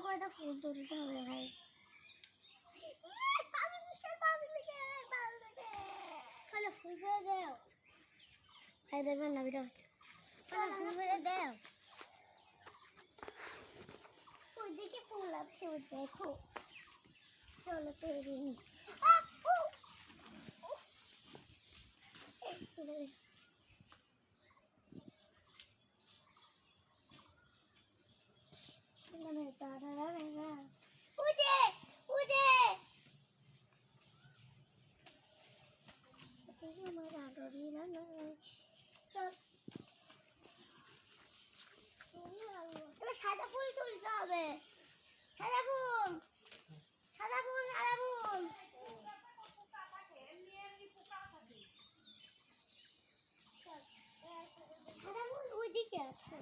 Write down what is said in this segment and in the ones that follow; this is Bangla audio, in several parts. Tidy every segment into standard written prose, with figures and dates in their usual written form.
কয়টা ফুল তুলতে হবে ভাই। খালি ফুল ফেলে দেও ভাই, দেখবেন না ভিডিও ফুল ফেলে দেও। ওইদিকে ফুল আছে, ওই দেখো। চলো পেরি সাদা ফুল তুলতে হবে। সাদা ফুল, সাদা ফুল, সাদা ফুল। সাদা ফুল ওইদিকে আছে।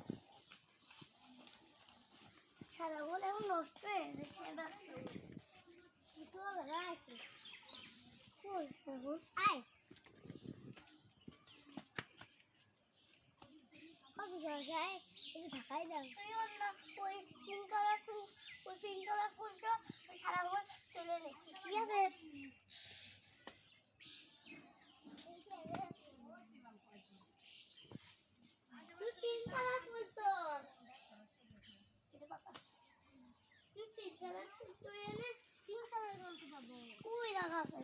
সাদা ফুল এখন নষ্ট হয়ে গেছে। আয় ঢাকাই দাও। ওই পিঙ্ক কালার ফুল, ওই পিঙ্ক কালার ফুলটা ওই সাদা ফুল তুলে নিচ্ছি, ঠিক আছে? পিঙ্ক কালার ফুল তো পিঙ্ক কালার ফুল তুলে এনে পিঙ্ক কালার করতে পাবো। ওই রাখা আছে।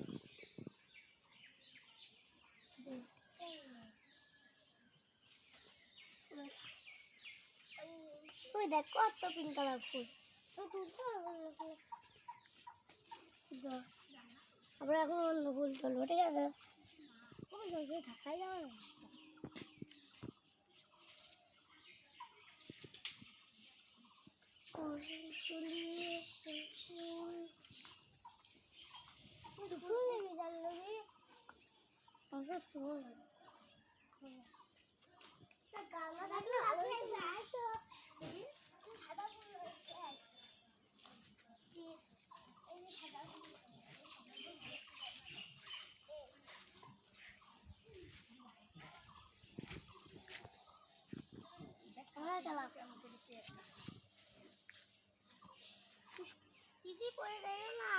ওই দেখ কত পিঙ্ক কালার ফুল। আমরা এখন অন্য ফুল তুলবো, ঠিক আছে? ঢাকাই যাওয়া দিদি পড়ে যাই না।